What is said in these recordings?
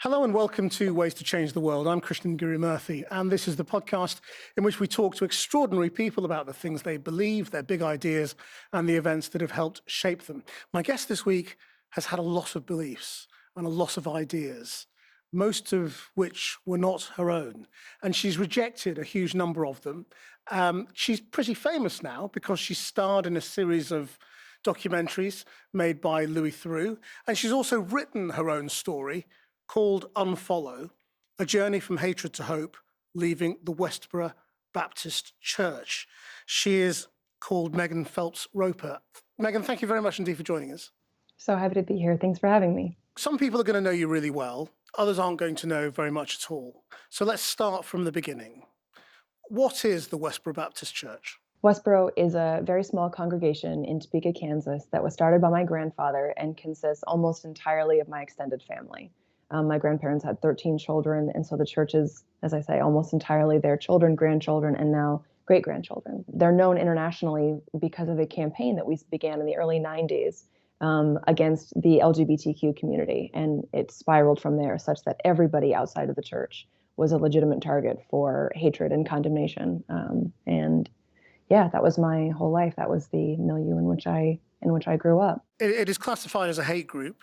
Hello and welcome to Ways to Change the World. I'm Krishnan, and this is the podcast in which we talk to extraordinary people about the things they believe, their big ideas, and the events that have helped shape them. My guest this week has had a lot of beliefs and a lot of ideas, most of which were not her own, and she's rejected a huge number of them. She's pretty famous now because she starred in a series of documentaries made by Louis Theroux, and she's also written her own story called Unfollow, a journey from hatred to hope, leaving the Westboro Baptist Church. She is called Megan Phelps-Roper. Megan, thank you very much indeed for joining us. So happy to be here. Thanks for having me. Some people are going to know you really well. Others aren't going to know very much at all. So let's start from the beginning. What is the Westboro Baptist Church? Westboro is a very small congregation in Topeka, Kansas that was started by my grandfather and consists almost entirely of my extended family. My grandparents had 13 children, and so the church is, as I say, almost entirely their children, grandchildren, and now great-grandchildren. They're known internationally because of a campaign that we began in the early 90s against the LGBTQ community, and it spiraled from there such that everybody outside of the church was a legitimate target for hatred and condemnation. And yeah, that was my whole life. That was the milieu in which I grew up. It is classified as a hate group.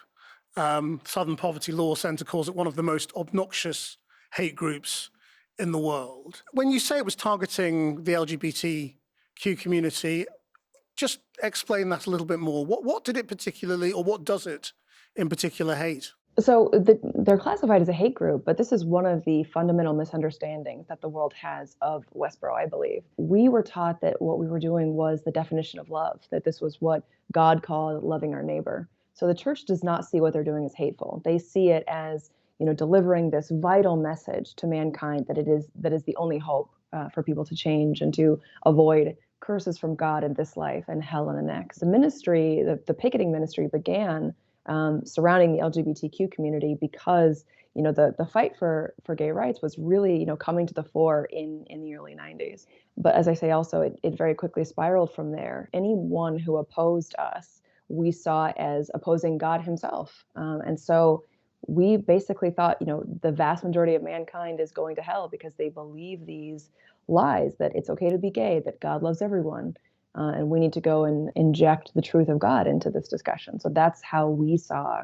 Southern Poverty Law Center calls it one of the most obnoxious hate groups in the world. When you say it was targeting the LGBTQ community, just explain that a little bit more. What did it particularly, or what does it in particular hate? So they're classified as a hate group, but this is one of the fundamental misunderstandings that the world has of Westboro, I believe. We were taught that what we were doing was the definition of love, that this was what God called loving our neighbor. So the church does not see what they're doing as hateful. They see it as, delivering this vital message to mankind that is the only hope for people to change and to avoid curses from God in this life and hell in the next. The ministry, the picketing ministry began surrounding the LGBTQ community because, the fight for gay rights was really, coming to the fore in the early 90s. But as I say, also, it very quickly spiraled from there. Anyone who opposed us, we saw as opposing God himself. And so we basically thought, the vast majority of mankind is going to hell because they believe these lies, that it's okay to be gay, that God loves everyone. And we need to go and inject the truth of God into this discussion. So that's how we saw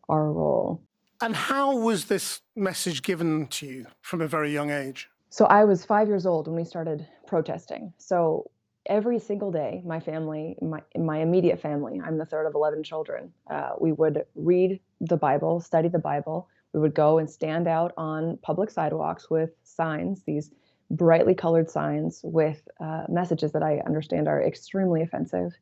our role. And how was this message given to you from a very young age? So I was 5 years old when we started protesting. So every single day, my family, my immediate family, I'm the third of 11 children, we would read the Bible, study the Bible. We would go and stand out on public sidewalks with signs, these brightly colored signs with messages that I understand are extremely offensive.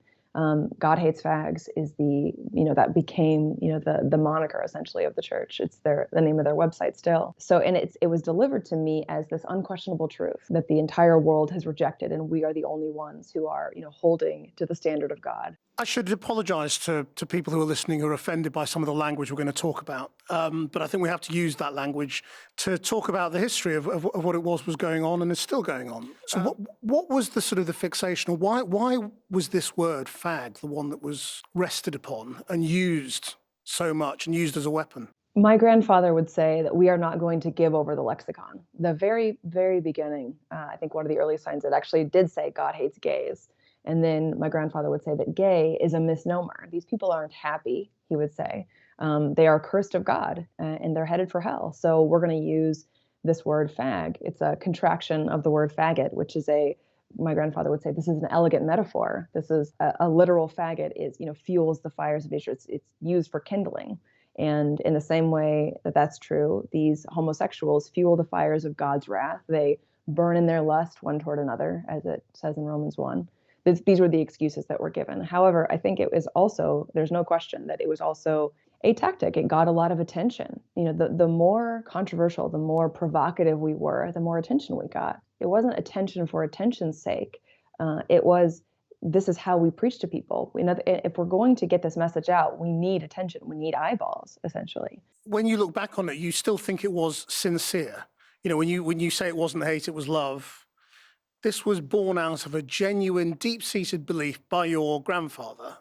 God hates fags is that became, the moniker essentially of the church. It's the name of their website still. So, and it was delivered to me as this unquestionable truth that the entire world has rejected, and we are the only ones who are, holding to the standard of God. I should apologize to people who are listening who are offended by some of the language we're going to talk about. But I think we have to use that language to talk about the history of what it was going on and is still going on. So what was the sort of the fixation, or why was this word fag the one that was rested upon and used so much and used as a weapon? My grandfather would say that we are not going to give over the lexicon. The very, very beginning, I think one of the early signs, it actually did say God hates gays. And then my grandfather would say that gay is a misnomer. These people aren't happy, he would say. They are cursed of God and they're headed for hell. So we're going to use this word fag. It's a contraction of the word faggot, which is my grandfather would say, this is an elegant metaphor. This is a literal faggot is, fuels the fires of nature. It's used for kindling. And in the same way that that's true, these homosexuals fuel the fires of God's wrath. They burn in their lust one toward another, as it says in Romans 1. These were the excuses that were given. However, I think it was also, there's no question that it was also a tactic. It got a lot of attention. The more controversial, the more provocative we were, the more attention we got. It wasn't attention for attention's sake. It was, this is how we preach to people. If we're going to get this message out, we need attention. We need eyeballs, essentially. When you look back on it, you still think it was sincere. When you say it wasn't hate, it was love. This was born out of a genuine, deep-seated belief by your grandfather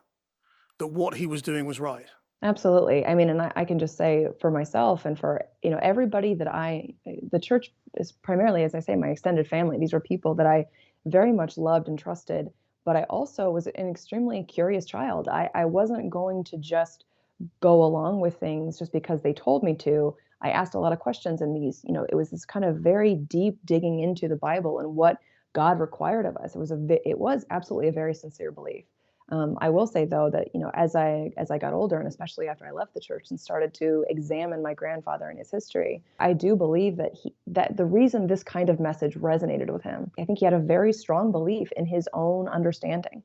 that what he was doing was right. Absolutely. I mean, and I can just say for myself and for, everybody that the church is primarily, as I say, my extended family. These were people that I very much loved and trusted, but I also was an extremely curious child. I wasn't going to just go along with things just because they told me to. I asked a lot of questions, and it was this kind of very deep digging into the Bible and what God required of us. It was absolutely a very sincere belief. I will say though that as I got older, and especially after I left the church and started to examine my grandfather and his history, I do believe that the reason this kind of message resonated with him, I think he had a very strong belief in his own understanding.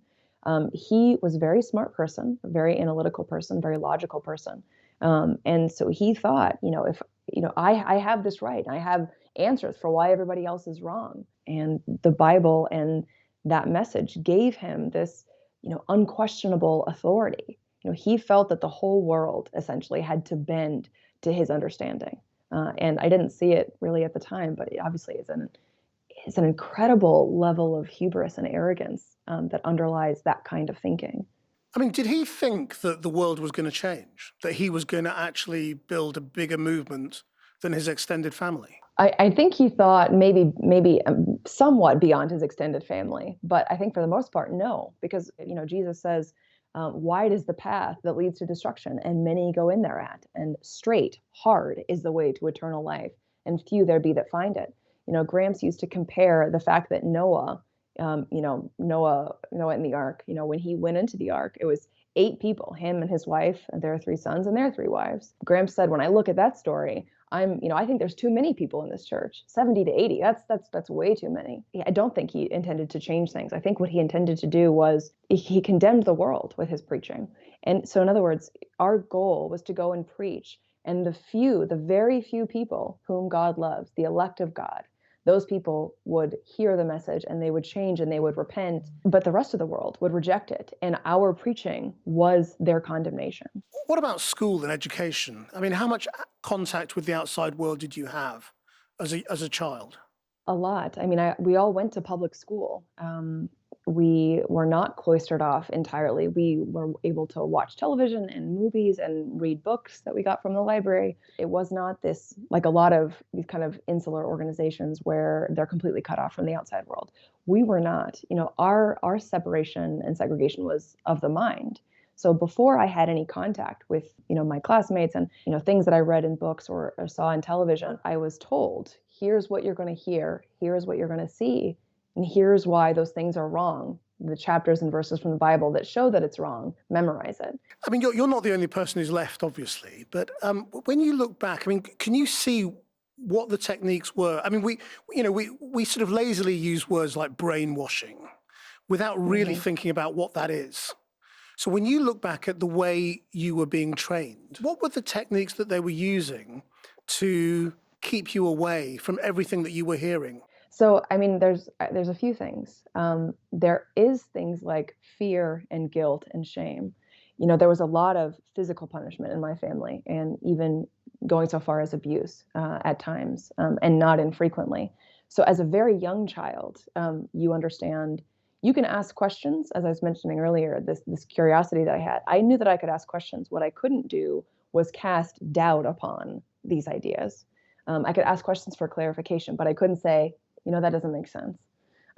He was a very smart person, a very analytical person, very logical person. And so he thought, if I have this right, I have answers for why everybody else is wrong. And the Bible and that message gave him this, unquestionable authority. He felt that the whole world essentially had to bend to his understanding. And I didn't see it really at the time, but it obviously is an incredible level of hubris and arrogance that underlies that kind of thinking. I mean, did he think that the world was going to change, that he was going to actually build a bigger movement than his extended family? I think he thought maybe somewhat beyond his extended family, but I think for the most part, no, because Jesus says, "Wide is the path that leads to destruction, and many go in thereat, and straight, hard is the way to eternal life, and few there be that find it." Gramps used to compare the fact that Noah in the ark, when he went into the ark, it was 8 people, him and his wife, and their 3 sons and their 3 wives. Gramps said, when I look at that story, I think there's too many people in this church. 70 to 80. That's way too many. I don't think he intended to change things. I think what he intended to do was he condemned the world with his preaching. And so in other words, our goal was to go and preach. And the very few people whom God loves, the elect of God, those people would hear the message and they would change and they would repent, but the rest of the world would reject it. And our preaching was their condemnation. What about school and education? I mean, how much contact with the outside world did you have as a child? A lot. I mean, we all went to public school. We were not cloistered off entirely. We were able to watch television and movies and read books that we got from the library. It was not this, like a lot of these kind of insular organizations where they're completely cut off from the outside world. We were not. Our separation and segregation was of the mind. So before I had any contact with, my classmates and, things that I read in books or saw on television, I was told, here's what you're going to hear, here's what you're going to see, and here's why those things are wrong. The chapters and verses from the Bible that show that it's wrong, memorize it. I mean, you're not the only person who's left, obviously, but when you look back, I mean, can you see what the techniques were? I mean, we sort of lazily use words like brainwashing without really thinking about what that is. So when you look back at the way you were being trained, what were the techniques that they were using to keep you away from everything that you were hearing? So, I mean, there's a few things. There is things like fear and guilt and shame. There was a lot of physical punishment in my family, and even going so far as abuse at times, and not infrequently. So, as a very young child, you understand. You can ask questions, as I was mentioning earlier. This curiosity that I had, I knew that I could ask questions. What I couldn't do was cast doubt upon these ideas. I could ask questions for clarification, but I couldn't say, that doesn't make sense.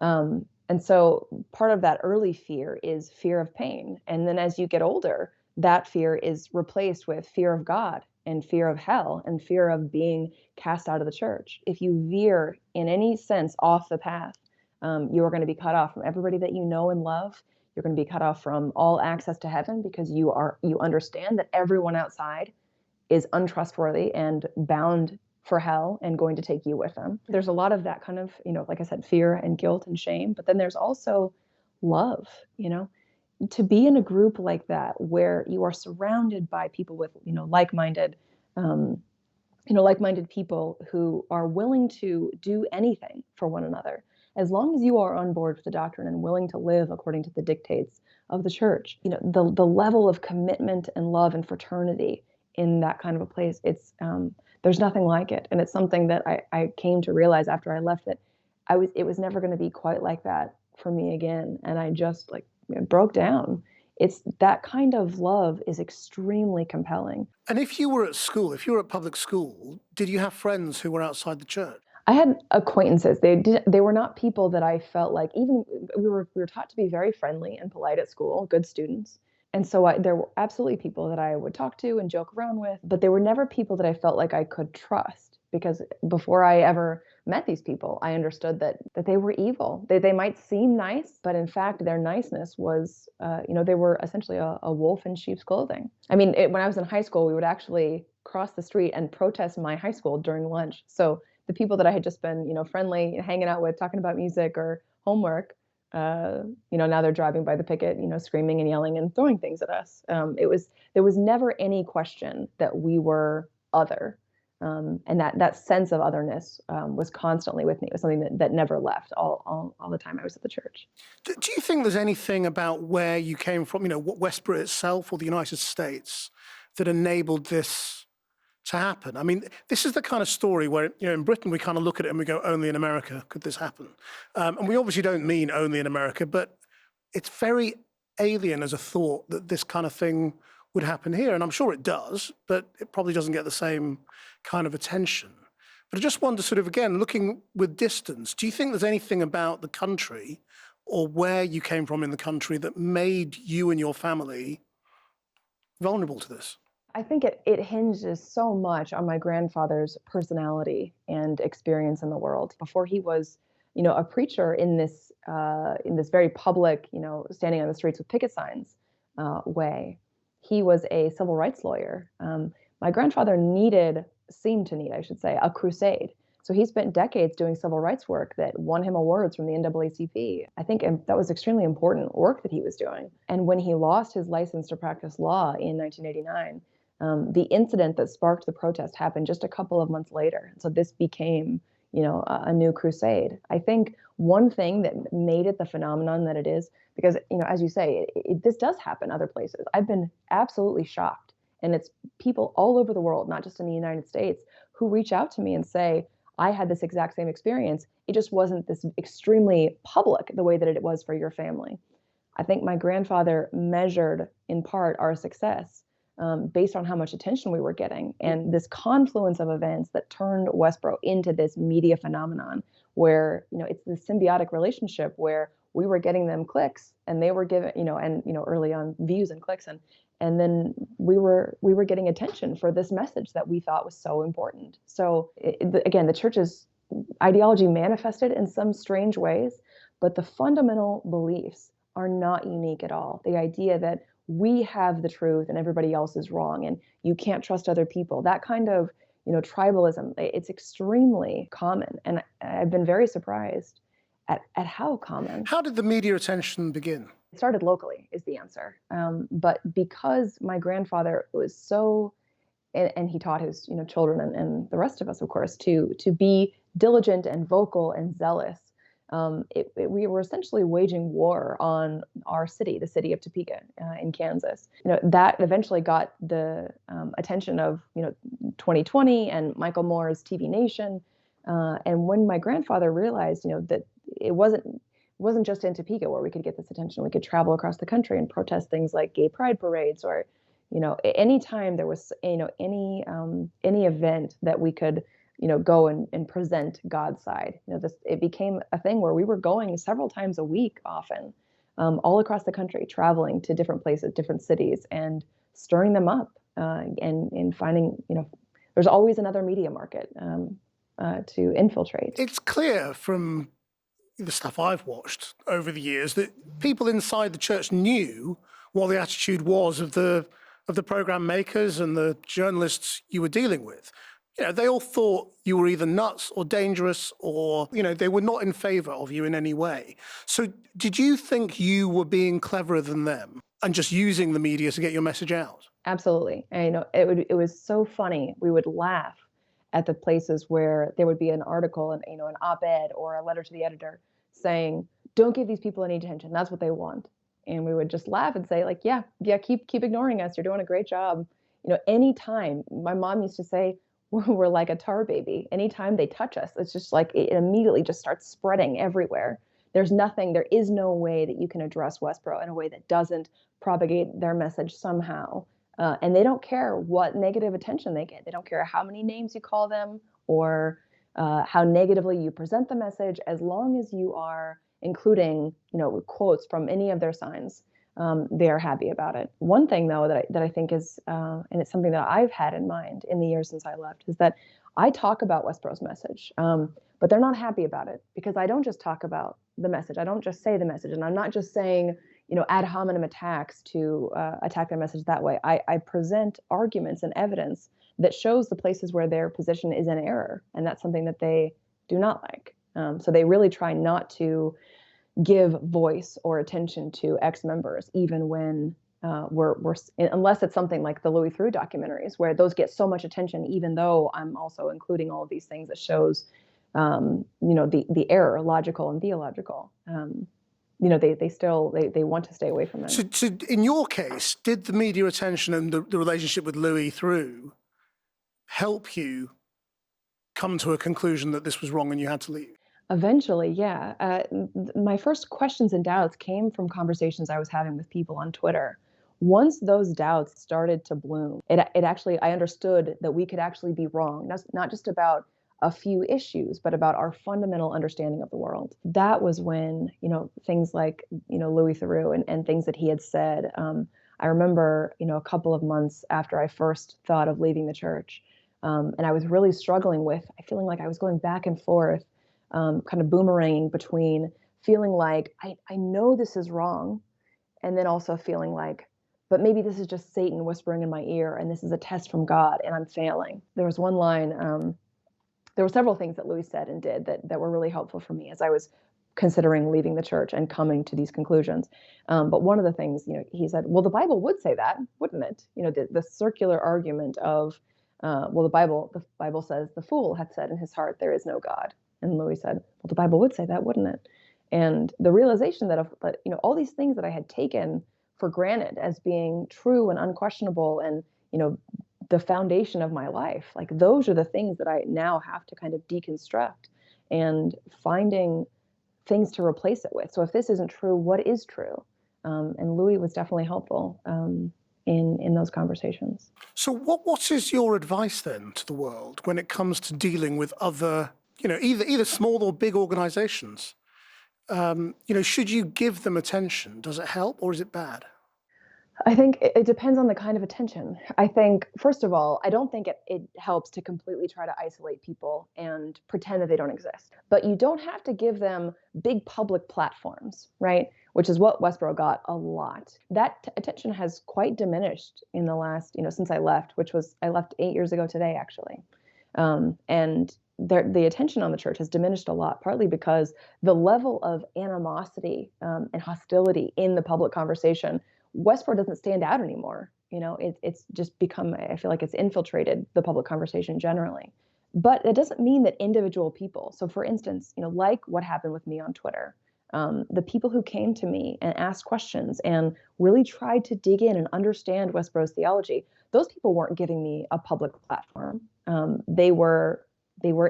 And so part of that early fear is fear of pain. And then as you get older, that fear is replaced with fear of God and fear of hell and fear of being cast out of the church. If you veer in any sense off the path, you are going to be cut off from everybody that you know and love. You're going to be cut off from all access to heaven because you understand that everyone outside is untrustworthy and bound for hell and going to take you with them. There's a lot of that kind of, like I said, fear and guilt and shame, but then there's also love, to be in a group like that where you are surrounded by people with, like-minded, like-minded people who are willing to do anything for one another. As long as you are on board with the doctrine and willing to live according to the dictates of the church, the level of commitment and love and fraternity in that kind of a place, there's nothing like it. And it's something that I came to realize after I left, that it was never going to be quite like that for me again. And I just broke down It's that kind of love is extremely compelling. And if you were at school, if you were at public school, did you have friends who were outside the church? I had acquaintances. They were not people that I felt like, even we were taught to be very friendly and polite at school, good students. And so there were absolutely people that I would talk to and joke around with, but they were never people that I felt like I could trust, because before I ever met these people, I understood that they were evil. They might seem nice, but in fact, their niceness was, they were essentially a wolf in sheep's clothing. I mean, when I was in high school, we would actually cross the street and protest my high school during lunch. So the people that I had just been, friendly, hanging out with, talking about music or homework, now they're driving by the picket, screaming and yelling and throwing things at us. There was never any question that we were other. And that sense of otherness was constantly with me. It was something that never left all the time I was at the church. Do you think there's anything about where you came from, what Westboro itself or the United States, that enabled this to happen? I mean, this is the kind of story where, in Britain, we kind of look at it and we go, only in America could this happen. And we obviously don't mean only in America, but it's very alien as a thought that this kind of thing would happen here. And I'm sure it does, but it probably doesn't get the same kind of attention. But I just wonder, sort of, again, looking with distance, do you think there's anything about the country or where you came from in the country that made you and your family vulnerable to this? I think it hinges so much on my grandfather's personality and experience in the world. Before he was, a preacher in this very public, standing on the streets with picket signs way, he was a civil rights lawyer. My grandfather seemed to need, I should say, a crusade. So he spent decades doing civil rights work that won him awards from the NAACP. I think that was extremely important work that he was doing. And when he lost his license to practice law in 1989, the incident that sparked the protest happened just a couple of months later. So this became, a new crusade. I think one thing that made it the phenomenon that it is, because, as you say, this does happen other places. I've been absolutely shocked. And it's people all over the world, not just in the United States, who reach out to me and say, I had this exact same experience. It just wasn't this extremely public the way that it was for your family. I think my grandfather measured, in part, our success based on how much attention we were getting, and this confluence of events that turned Westboro into this media phenomenon where, it's this symbiotic relationship where we were getting them clicks and they were giving, early on views and clicks, and then we were getting attention for this message that we thought was so important. So again, the church's ideology manifested in some strange ways, but the fundamental beliefs are not unique at all. The idea that we have the truth and everybody else is wrong and you can't trust other people, that kind of, tribalism, it's extremely common. And I've been very surprised at how common. How did the media attention begin? It started locally is the answer. But because my grandfather was so, and he taught his, children and the rest of us, of course, to be diligent and vocal and zealous, we were essentially waging war on our city, the city of Topeka in Kansas. That eventually got the attention of 2020 and Michael Moore's TV Nation. And when my grandfather realized, that it wasn't just in Topeka where we could get this attention, we could travel across the country and protest things like gay pride parades, or anytime there was any event that we could go and present God's side. It became a thing where we were going several times a week, often, all across the country, traveling to different places, different cities, and stirring them up, and finding, there's always another media market to infiltrate. It's clear from the stuff I've watched over the years that people inside the church knew what the attitude was of the program makers and the journalists you were dealing with. They all thought you were either nuts or dangerous, or, they were not in favor of you in any way. So did you think you were being cleverer than them and just using the media to get your message out? Absolutely. And, it was so funny. We would laugh at the places where there would be an article and, an op-ed or a letter to the editor saying, don't give these people any attention. That's what they want. And we would just laugh and say, like, yeah, keep ignoring us. You're doing a great job. Anytime, my mom used to say, we're like a tar baby. Anytime they touch us, it's just like it immediately just starts spreading everywhere There is no way that you can address Westboro in a way that doesn't propagate their message somehow. And they don't care what negative attention they get. They don't care how many names you call them or how negatively you present the message, as long as you are including, quotes from any of their signs. They are happy about it. One thing, though, that I think is, and it's something that I've had in mind in the years since I left, is that I talk about Westboro's message, but they're not happy about it, because I don't just talk about the message. I don't just say the message, and I'm not just saying, ad hominem attacks to attack their message that way. I present arguments and evidence that shows the places where their position is in error, and that's something that they do not like. So they really try not to give voice or attention to ex-members, even when we're unless it's something like the Louis Theroux documentaries, where those get so much attention, even though I'm also including all of these things that shows, the error, logical and theological. They want to stay away from that. So in your case, did the media attention and the relationship with Louis Theroux help you come to a conclusion that this was wrong and you had to leave? Eventually, yeah. My first questions and doubts came from conversations I was having with people on Twitter. Once those doubts started to bloom, I understood that we could actually be wrong, not just about a few issues, but about our fundamental understanding of the world. That was when, things like, Louis Theroux and things that he had said. I remember, a couple of months after I first thought of leaving the church, and I was really struggling with, feeling like I was going back and forth, kind of boomeranging between feeling like I know this is wrong, and then also feeling like, but maybe this is just Satan whispering in my ear, and this is a test from God, and I'm failing. There was one line, there were several things that Louis said and did that were really helpful for me as I was considering leaving the church and coming to these conclusions. But one of the things, he said, well, the Bible would say that, wouldn't it? The circular argument of, the Bible says the fool hath said in his heart, there is no God. And Louis said, well, the Bible would say that, wouldn't it? And the realization that all these things that I had taken for granted as being true and unquestionable and, the foundation of my life, like those are the things that I now have to kind of deconstruct and finding things to replace it with. So if this isn't true, what is true? And Louis was definitely helpful in those conversations. So what is your advice then to the world when it comes to dealing with other, either small or big organizations? Should you give them attention? Does it help or is it bad? I think it depends on the kind of attention. I think, first of all, I don't think it helps to completely try to isolate people and pretend that they don't exist. But you don't have to give them big public platforms, right? Which is what Westboro got a lot. That attention has quite diminished in the last, since I left, I left 8 years ago today, actually. And the attention on the church has diminished a lot, partly because the level of animosity and hostility in the public conversation, Westboro doesn't stand out anymore. It's just become, I feel like it's infiltrated the public conversation generally. But it doesn't mean that individual people, so for instance, like what happened with me on Twitter, the people who came to me and asked questions and really tried to dig in and understand Westboro's theology, those people weren't giving me a public platform. They were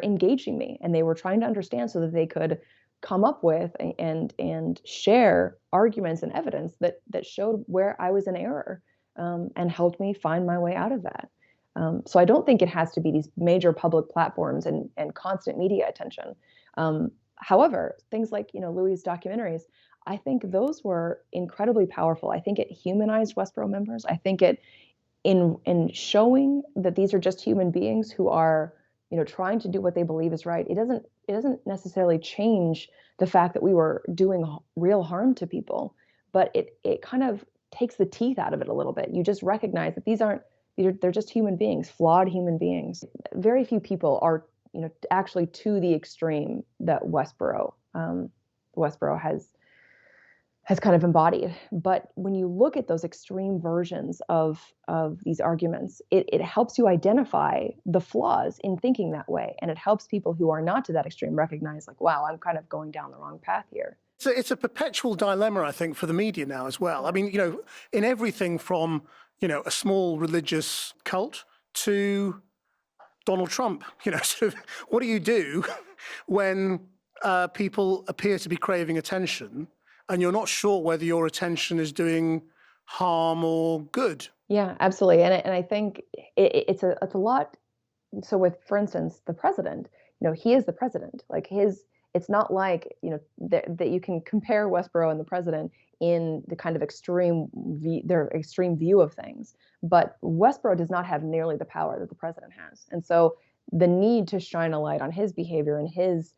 engaging me, and they were trying to understand so that they could come up with and share arguments and evidence that showed where I was in error, and helped me find my way out of that. So I don't think it has to be these major public platforms and constant media attention. However, things like, Louis' documentaries, I think those were incredibly powerful. I think it humanized Westboro members. I think it, in showing that these are just human beings who are, trying to do what they believe is right, it doesn't necessarily change the fact that we were doing real harm to people, but it kind of takes the teeth out of it a little bit. You just recognize that they're just human beings, flawed human beings. Very few people are, actually to the extreme that Westboro has kind of embodied. But when you look at those extreme versions of these arguments, it helps you identify the flaws in thinking that way. And it helps people who are not to that extreme recognize, like, wow, I'm kind of going down the wrong path here. So it's a perpetual dilemma, I think, for the media now as well. I mean, in everything from, a small religious cult to Donald Trump, sort of, what do you do when people appear to be craving attention, and you're not sure whether your attention is doing harm or good. Yeah, absolutely. And I think it's a lot. So with, for instance, the president, he is the president. Like it's not like, that you can compare Westboro and the president in the kind of their extreme view of things. But Westboro does not have nearly the power that the president has. And so the need to shine a light on his behavior and his,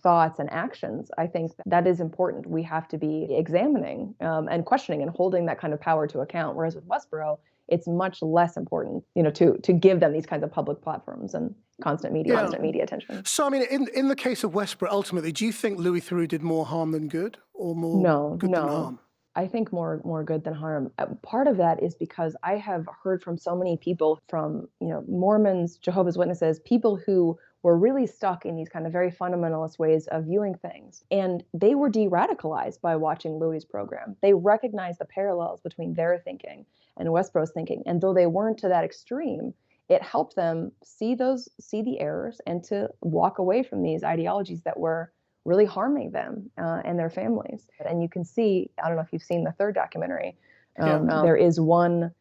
thoughts and actions, I think that is important. We have to be examining and questioning and holding that kind of power to account. Whereas with Westboro, it's much less important, to give them these kinds of public platforms and constant media attention. So, I mean, in the case of Westboro, ultimately, do you think Louis Theroux did more harm than good, or more good than harm? I think more good than harm. Part of that is because I have heard from so many people, from Mormons, Jehovah's Witnesses, people who were really stuck in these kind of very fundamentalist ways of viewing things, and they were de-radicalized by watching Louis' program. They recognized the parallels between their thinking and Westboro's thinking, and though they weren't to that extreme, it helped them see the errors and to walk away from these ideologies that were really harming them and their families. And you can see, I don't know if you've seen the third documentary, there is one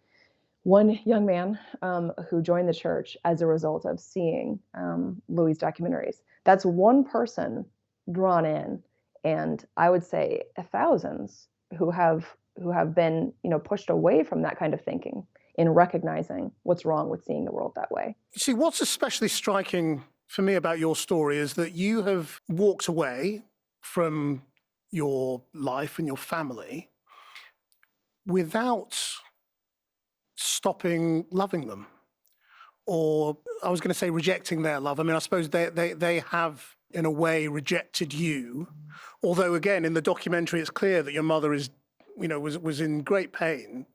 young man who joined the church as a result of seeing Louis' documentaries. That's one person drawn in, and I would say thousands who have been pushed away from that kind of thinking in recognizing what's wrong with seeing the world that way. See, what's especially striking for me about your story is that you have walked away from your life and your family without stopping loving them, or I was going to say rejecting their love. I mean, I suppose they have in a way rejected you, although again in the documentary it's clear that your mother is was in great pain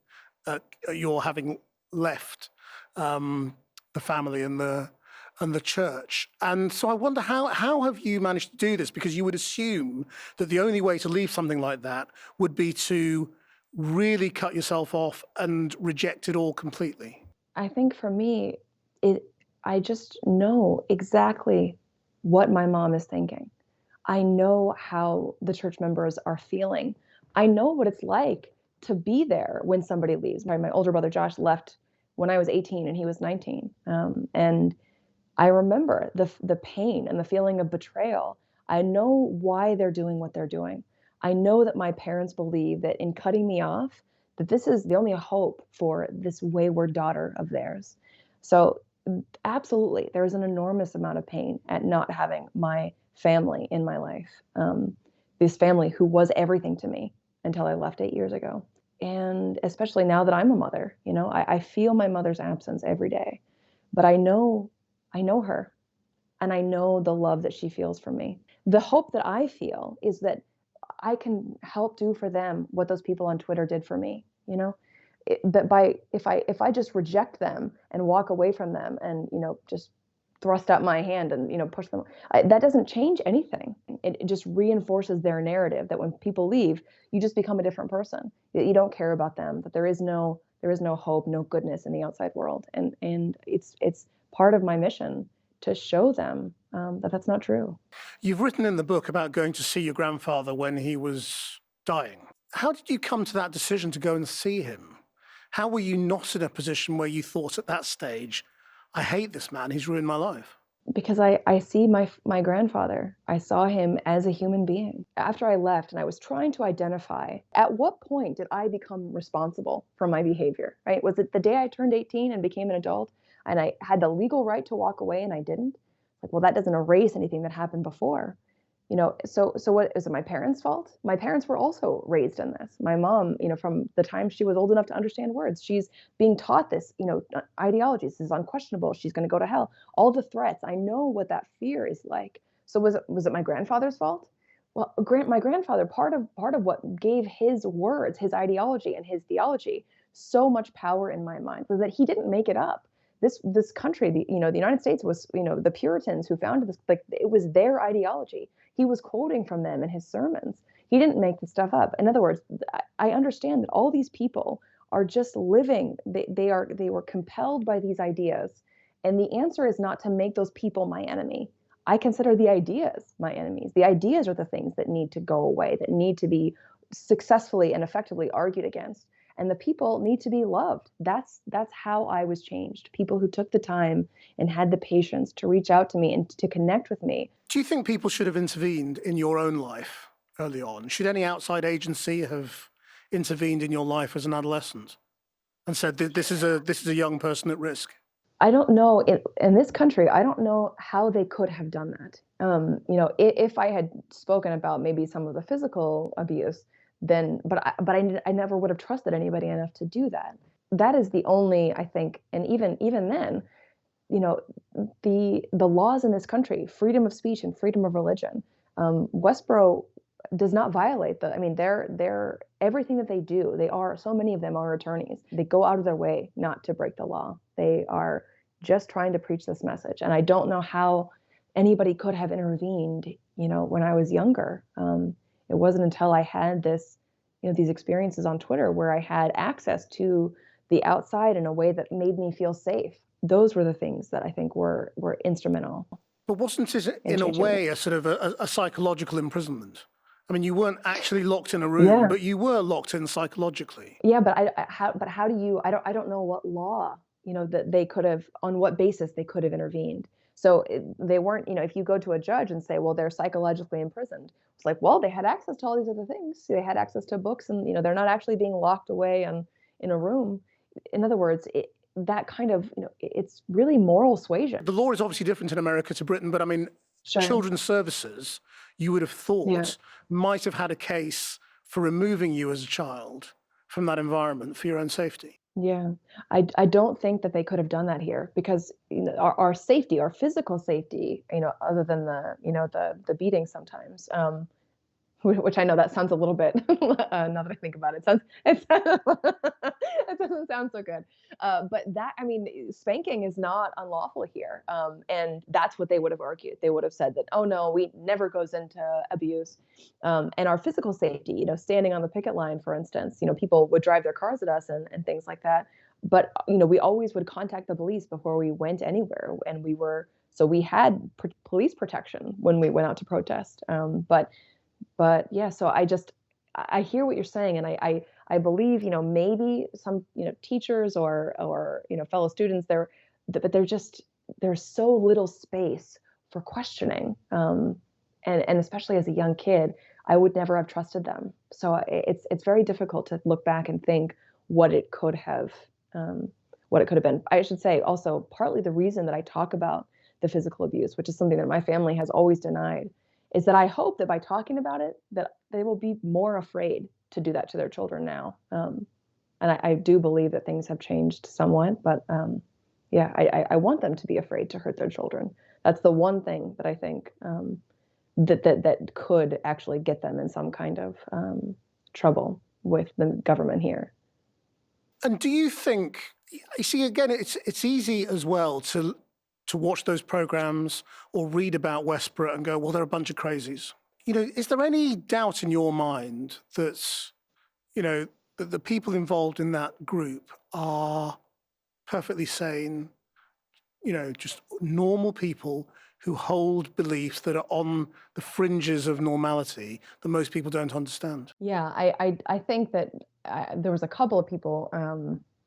at your having left the family and the church. And so I wonder how have you managed to do this? Because you would assume that the only way to leave something like that would be to really cut yourself off and reject it all completely. I think for me, I just know exactly what my mom is thinking. I know how the church members are feeling. I know what it's like to be there when somebody leaves. My older brother Josh left when I was 18 and he was 19. And I remember the pain and the feeling of betrayal. I know why they're doing what they're doing. I know that my parents believe that in cutting me off, that this is the only hope for this wayward daughter of theirs. So absolutely, there is an enormous amount of pain at not having my family in my life. This family who was everything to me until I left 8 years ago. And especially now that I'm a mother, I feel my mother's absence every day. But I know her, and I know the love that she feels for me. The hope that I feel is that I can help do for them what those people on Twitter did for me. If I just reject them and walk away from them and just thrust out my hand and push them, that doesn't change anything. It just reinforces their narrative that when people leave, you just become a different person. You don't care about them. That there is no hope, no goodness in the outside world, and it's part of my mission to show them that that's not true. You've written in the book about going to see your grandfather when he was dying. How did you come to that decision to go and see him? How were you not in a position where you thought at that stage, I hate this man, he's ruined my life? Because I see my grandfather. I saw him as a human being. After I left and I was trying to identify, at what point did I become responsible for my behavior, right? Was it the day I turned 18 and became an adult and I had the legal right to walk away and I didn't? Like, well, that doesn't erase anything that happened before. So what is it my parents' fault? My parents were also raised in this. My mom, from the time she was old enough to understand words, she's being taught this, ideologies. This is unquestionable. She's going to go to hell. All the threats. I know what that fear is like. So was it my grandfather's fault? Well, my grandfather, part of what gave his words, his ideology, and his theology so much power in my mind was that he didn't make it up. This country, the United States was, the Puritans who founded this, like, it was their ideology. He was quoting from them in his sermons. He didn't make the stuff up. In other words, I understand that all these people are just living. They were compelled by these ideas, and the answer is not to make those people my enemy. I consider the ideas my enemies. The ideas are the things that need to go away, that need to be successfully and effectively argued against. And the people need to be loved. That's how I was changed. People who took the time and had the patience to reach out to me and to connect with me. Do you think people should have intervened in your own life early on? Should any outside agency have intervened in your life as an adolescent and said, this is a young person at risk? I don't know in this country. I don't know how they could have done that. If I had spoken about maybe some of the physical abuse, then, I never would have trusted anybody enough to do that. That is the only, I think, and even then, you know, the laws in this country, freedom of speech and freedom of religion, Westboro does not violate the. I mean, they're everything that they do. They are so many of them are attorneys. They go out of their way not to break the law. They are just trying to preach this message. And I don't know how anybody could have intervened. When I was younger, it wasn't until I had these experiences on Twitter where I had access to the outside in a way that made me feel safe. Those were the things that I think were instrumental. But wasn't it, in a way, a sort of a psychological imprisonment? I mean, you weren't actually locked in a room, but you were locked in psychologically. Yeah, but how do you? I don't know what law that they could have, on what basis they could have intervened. So they weren't. If you go to a judge and say, well, they're psychologically imprisoned, it's like, well, they had access to all these other things. They had access to books, and they're not actually being locked away and in a room. In other words, that kind of it's really moral suasion. The law is obviously different in America to Britain, but I mean, Sure. Children's Services, you would have thought, might have had a case for removing you as a child from that environment for your own safety. Yeah, I don't think that they could have done that here because our safety, our physical safety, other than the beating sometimes, which I know that sounds a little bit, now that I think about it, it doesn't sound so good. But spanking is not unlawful here. And that's what they would have argued. They would have said that, oh no, we never goes into abuse. And our physical safety, standing on the picket line, for instance, people would drive their cars at us and things like that. But, we always would contact the police before we went anywhere. And we had police protection when we went out to protest. But yeah, so I hear what you're saying, and I believe maybe some teachers or fellow students but there's so little space for questioning, and especially as a young kid, I would never have trusted them. So it's very difficult to look back and think what it could have been. I should say also partly the reason that I talk about the physical abuse, which is something that my family has always denied, is that I hope that by talking about it, that they will be more afraid to do that to their children now. And I do believe that things have changed somewhat, but I want them to be afraid to hurt their children. That's the one thing that I think that could actually get them in some kind of trouble with the government here. And do you think, you see, again, it's easy as well to watch those programs or read about Westboro and go, well, they're a bunch of crazies. Is there any doubt in your mind that, that the people involved in that group are perfectly sane, just normal people who hold beliefs that are on the fringes of normality that most people don't understand? Yeah, I think that there was a couple of people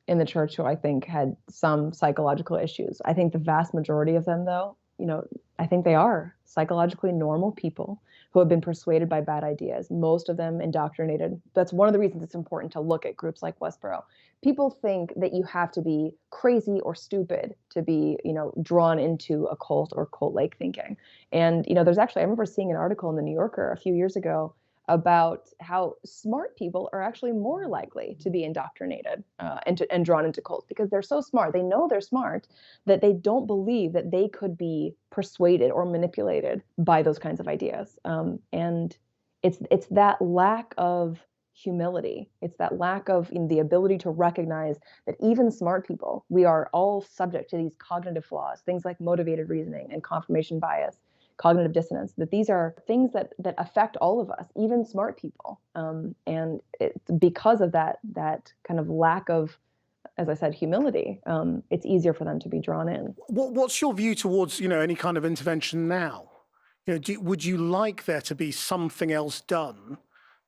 in the church who I think had some psychological issues. I think the vast majority of them, though, I think they are psychologically normal people who have been persuaded by bad ideas, most of them indoctrinated. That's one of the reasons it's important to look at groups like Westboro. People think that you have to be crazy or stupid to be, drawn into a cult or cult-like thinking. And, there's actually, I remember seeing an article in the New Yorker a few years ago about how smart people are actually more likely to be indoctrinated and drawn into cults because they're so smart. They know they're smart, that they don't believe that they could be persuaded or manipulated by those kinds of ideas. And it's that lack of humility. It's that lack of the ability to recognize that even smart people, we are all subject to these cognitive flaws, things like motivated reasoning and confirmation bias, cognitive dissonance, that these are things that affect all of us, even smart people. And because of that kind of lack of, as I said, humility, it's easier for them to be drawn in. What's your view towards, any kind of intervention now? Would you like there to be something else done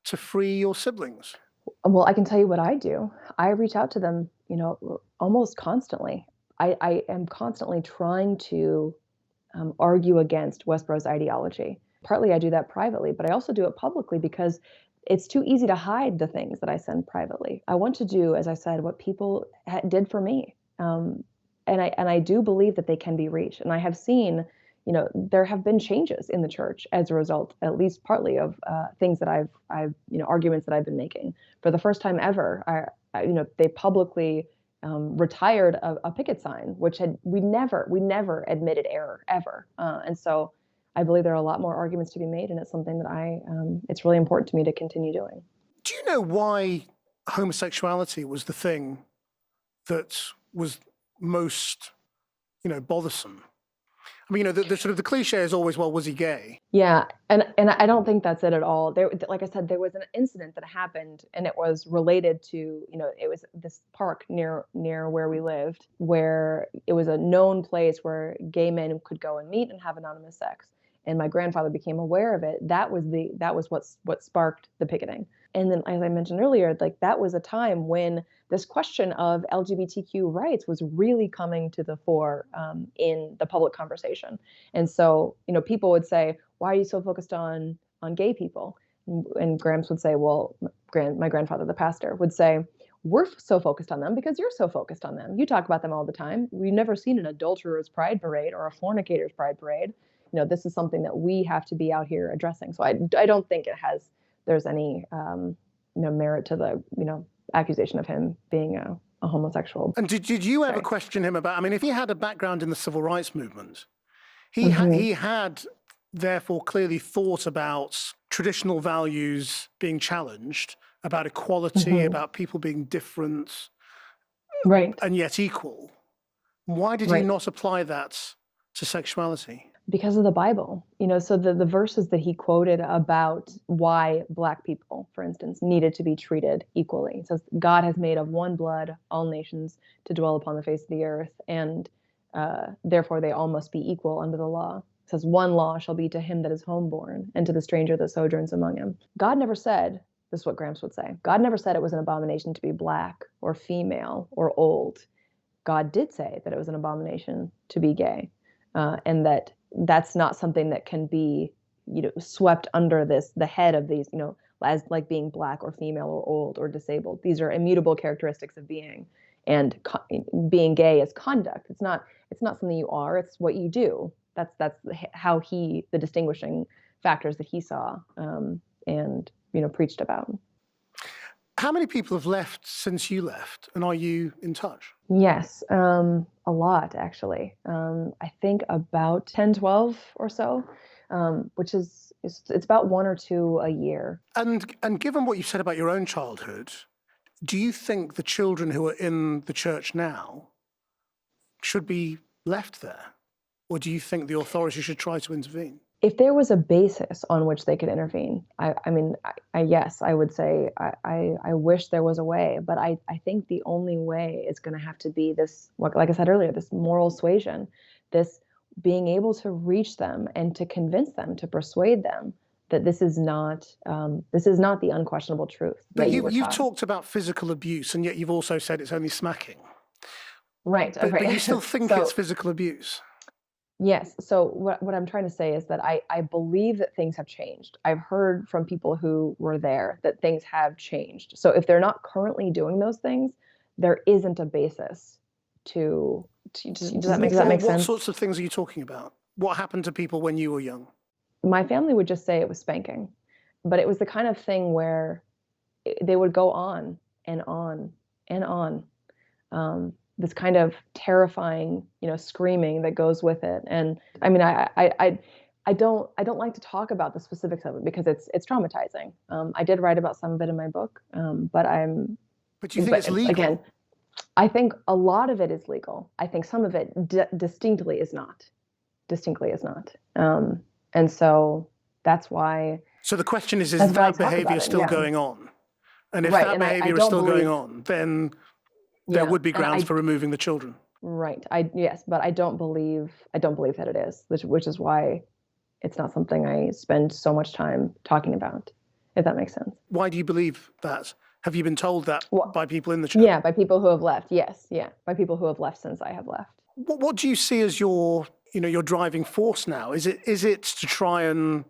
to free your siblings? Well, I can tell you what I do. I reach out to them, almost constantly. I am constantly trying to argue against Westboro's ideology. Partly I do that privately, but I also do it publicly because it's too easy to hide the things that I send privately. I want to do, as I said, what people did for me. And I do believe that they can be reached. And I have seen, there have been changes in the church as a result, at least partly of things that I've, arguments that I've been making. For the first time ever, they publicly retired a picket sign, which we never admitted error ever. And so I believe there are a lot more arguments to be made, and it's something that it's really important to me to continue doing. Do you know why homosexuality was the thing that was most, bothersome? I mean, the sort of the cliche is always, well, was he gay? Yeah, and I don't think that's it at all. Like I said, there was an incident that happened, and it was related to, it was this park near where we lived, where it was a known place where gay men could go and meet and have anonymous sex. And my grandfather became aware of it. That was what sparked the picketing. And then, as I mentioned earlier, like that was a time when this question of LGBTQ rights was really coming to the fore in the public conversation. And so, people would say, "Why are you so focused on gay people?" And Gramps would say, "Well, my grandfather, the pastor, would say, we're so focused on them because you're so focused on them. You talk about them all the time. We've never seen an adulterer's pride parade or a fornicator's pride parade. This is something that we have to be out here addressing." So I don't think there's any merit to the accusation of him being a homosexual. And did you ever question him about? I mean, if he had a background in the civil rights movement, he had therefore clearly thought about traditional values being challenged, about equality, about people being different, right, and yet equal. Why did he not apply that to sexuality? Because of the Bible, so the verses that he quoted about why Black people, for instance, needed to be treated equally. It says, "God has made of one blood all nations to dwell upon the face of the earth, and therefore they all must be equal under the law." It says, "One law shall be to him that is homeborn, and to the stranger that sojourns among him." God never said, this is what Gramps would say, God never said it was an abomination to be Black or female or old. God did say that it was an abomination to be gay, and that's not something that can be, swept under the head of these, as like being Black or female or old or disabled. These are immutable characteristics of being, and being gay is conduct. It's not something you are. It's what you do. That's how the distinguishing factors that he saw and preached about. How many people have left since you left, and are you in touch? Yes, a lot, actually. I think about 10, 12 or so, which it's about one or two a year. And given what you said about your own childhood, do you think the children who are in the church now should be left there? Or do you think the authorities should try to intervene? If there was a basis on which they could intervene, yes, I would say I wish there was a way, but I think the only way is going to have to be this, like I said earlier, this moral suasion, this being able to reach them and to convince them, to persuade them that this is not the unquestionable truth. But you've talked about physical abuse, and yet you've also said it's only smacking. Right. But you still think it's physical abuse. Yes. So what I'm trying to say is that I believe that things have changed. I've heard from people who were there that things have changed. So if they're not currently doing those things, there isn't a basis to does that make sense? What sorts of things are you talking about? What happened to people when you were young? My family would just say it was spanking, but it was the kind of thing where they would go on and on and on. This kind of terrifying, screaming that goes with it. And I mean, I don't like to talk about the specifics of it because it's traumatizing. I did write about some of it in my book, but But you think it's legal? Again, I think a lot of it is legal. I think some of it distinctly is not. And so that's why. So the question is that behavior still going on? And if that behavior is still going on, then there would be grounds for removing the children. Right. Yes, but I don't believe that it is, which is why it's not something I spend so much time talking about, if that makes sense. Why do you believe that? Have you been told that by people in the church? Yeah, by people who have left. Yes, yeah, by people who have left since I have left. What do you see as your driving force now? Is it to try and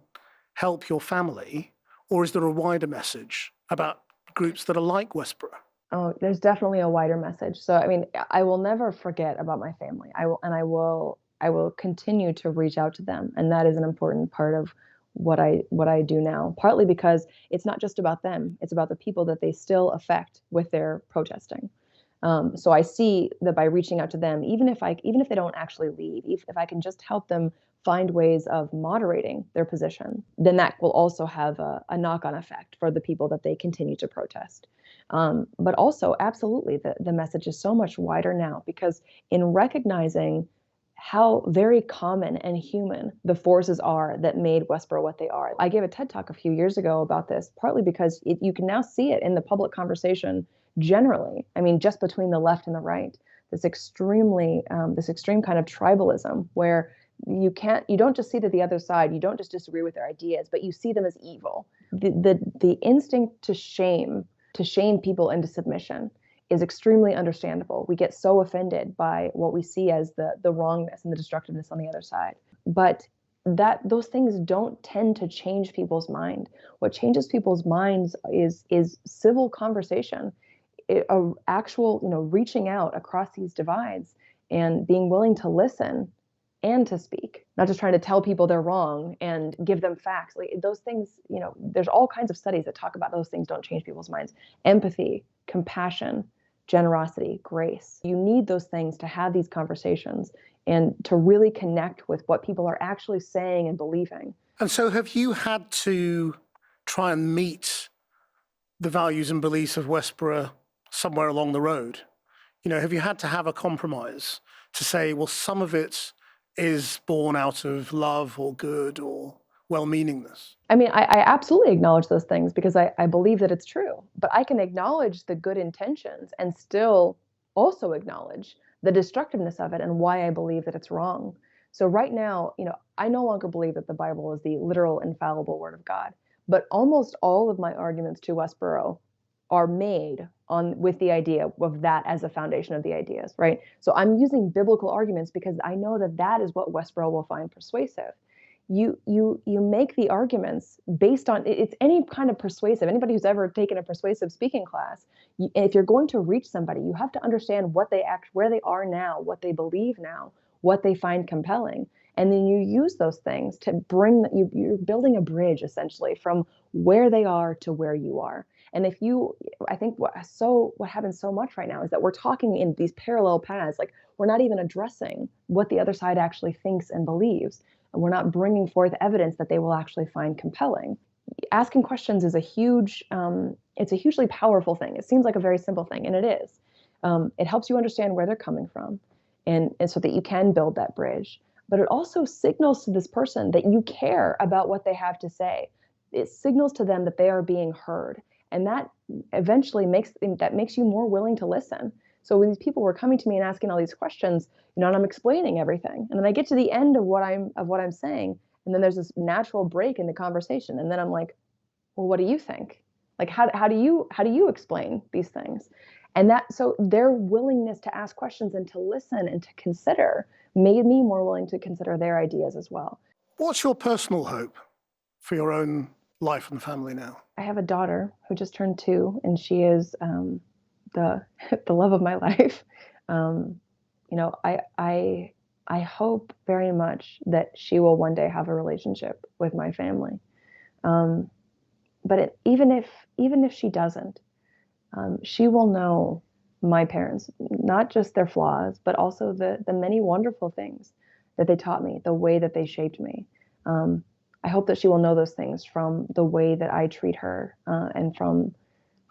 help your family, or is there a wider message about groups that are like Westboro? Oh, there's definitely a wider message. So, I mean, I will never forget about my family. I will continue to reach out to them, and that is an important part of what I do now. Partly because it's not just about them; it's about the people that they still affect with their protesting. So I see that by reaching out to them, even if they don't actually leave, if I can just help them find ways of moderating their position, then that will also have a knock-on effect for the people that they continue to protest. But also, absolutely, the message is so much wider now, because in recognizing how very common and human the forces are that made Westboro what they are. I gave a TED Talk a few years ago about this, partly because you can now see it in the public conversation generally. I mean, just between the left and the right, this extreme kind of tribalism where you don't just see that the other side, you don't just disagree with their ideas, but you see them as evil. The instinct to shame people into submission is extremely understandable. We get so offended by what we see as the wrongness and the destructiveness on the other side. But those things don't tend to change people's mind. What changes people's minds is civil conversation, actual, reaching out across these divides and being willing to listen and to speak, not just trying to tell people they're wrong and give them facts. Like those things, there's all kinds of studies that talk about those things don't change people's minds. Empathy, compassion, generosity, grace. You need those things to have these conversations and to really connect with what people are actually saying and believing. And so have you had to try and meet the values and beliefs of Westboro somewhere along the road? Have you had to have a compromise to say, well, some of it is born out of love or good or well-meaningness? I mean, I absolutely acknowledge those things because I believe that it's true. But I can acknowledge the good intentions and still also acknowledge the destructiveness of it and why I believe that it's wrong. So right now, I no longer believe that the Bible is the literal, infallible Word of God. But almost all of my arguments to Westboro are made with the idea of that as a foundation of the ideas, right? So I'm using biblical arguments because I know that is what Westboro will find persuasive. You make the arguments based on it's any kind of persuasive. Anybody who's ever taken a persuasive speaking class, if you're going to reach somebody, you have to understand where they are now, what they believe now, what they find compelling. And then you use those things to you're building a bridge essentially from where they are to where you are. And I think what happens so much right now is that we're talking in these parallel paths. Like we're not even addressing what the other side actually thinks and believes. And we're not bringing forth evidence that they will actually find compelling. Asking questions is it's a hugely powerful thing. It seems like a very simple thing, and it is. It helps you understand where they're coming from, and so that you can build that bridge. But it also signals to this person that you care about what they have to say. It signals to them that they are being heard. And that eventually makes you more willing to listen. So when these people were coming to me and asking all these questions, and I'm explaining everything, and then I get to the end of what I'm saying, and then there's this natural break in the conversation, and then I'm like, well, what do you think? Like, how do you explain these things? And so their willingness to ask questions and to listen and to consider made me more willing to consider their ideas as well. What's your personal hope for your own life and family now? I have a daughter who just turned 2, and she is the love of my life. I hope very much that she will one day have a relationship with my family. But even if she doesn't, she will know my parents, not just their flaws, but also the many wonderful things that they taught me, the way that they shaped me. I hope that she will know those things from the way that I treat her and from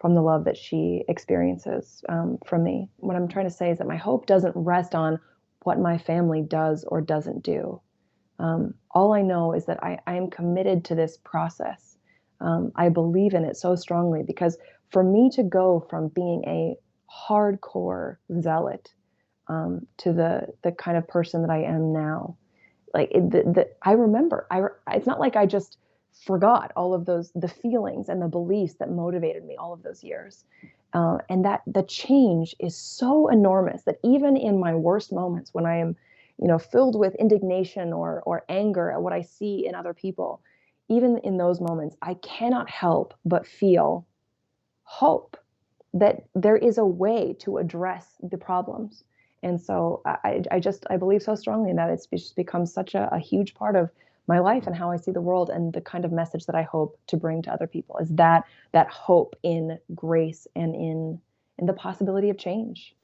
the love that she experiences from me. What I'm trying to say is that my hope doesn't rest on what my family does or doesn't do. All I know is that I am committed to this process. I believe in it so strongly because for me to go from being a hardcore zealot to the kind of person that I am now like I remember. It's not like I just forgot all of the feelings and the beliefs that motivated me all of those years. And that the change is so enormous that even in my worst moments, when I am, filled with indignation or anger at what I see in other people, even in those moments, I cannot help but feel hope that there is a way to address the problems. And so I believe so strongly in that. It's just become such a huge part of my life and how I see the world, and the kind of message that I hope to bring to other people is that hope in grace and in the possibility of change.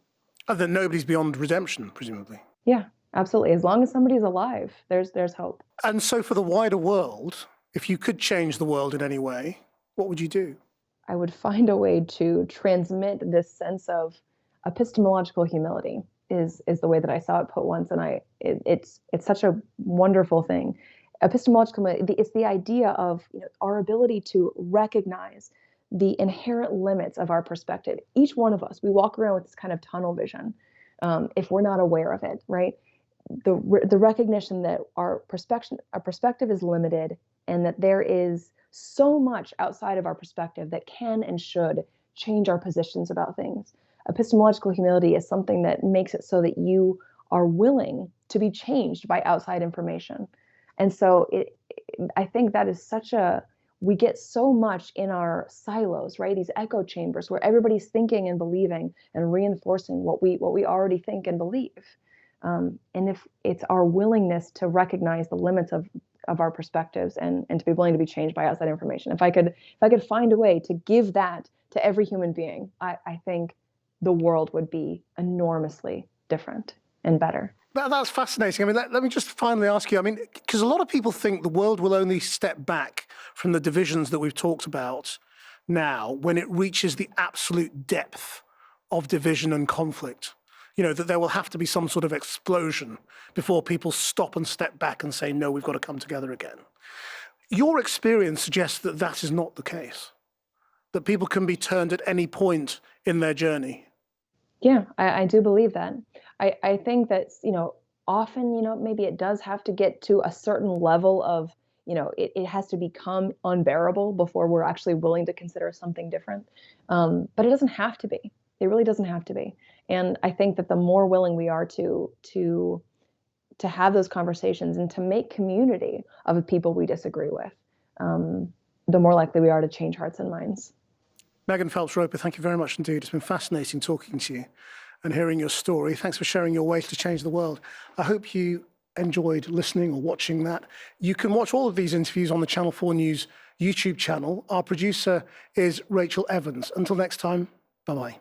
And that nobody's beyond redemption, presumably. Yeah, absolutely. As long as somebody's alive, there's hope. And so for the wider world, if you could change the world in any way, what would you do? I would find a way to transmit this sense of epistemological humility is the way that I saw it put once. And it's such a wonderful thing. Epistemological, it's the idea of our ability to recognize the inherent limits of our perspective. Each one of us, we walk around with this kind of tunnel vision, if we're not aware of it, right? The recognition that our perspective is limited, and that there is so much outside of our perspective that can and should change our positions about things. Epistemological humility is something that makes it so that you are willing to be changed by outside information. And so I think that is we get so much in our silos, right? These echo chambers where everybody's thinking and believing and reinforcing what we already think and believe. And if it's our willingness to recognize the limits of our perspectives and to be willing to be changed by outside information. If I could find a way to give that to every human being, I think the world would be enormously different and better. That's fascinating. I mean, let me just finally ask you, I mean, because a lot of people think the world will only step back from the divisions that we've talked about now when it reaches the absolute depth of division and conflict. That there will have to be some sort of explosion before people stop and step back and say, no, we've got to come together again. Your experience suggests that that is not the case, that people can be turned at any point in their journey. Yeah, I do believe that. I think that, often, maybe it does have to get to a certain level of, it has to become unbearable before we're actually willing to consider something different. But it doesn't have to be. It really doesn't have to be. And I think that the more willing we are to have those conversations and to make community of the people we disagree with, the more likely we are to change hearts and minds. Megan Phelps-Roper, thank you very much indeed. It's been fascinating talking to you and hearing your story. Thanks for sharing your ways to change the world. I hope you enjoyed listening or watching that. You can watch all of these interviews on the Channel 4 News YouTube channel. Our producer is Rachel Evans. Until next time, bye-bye.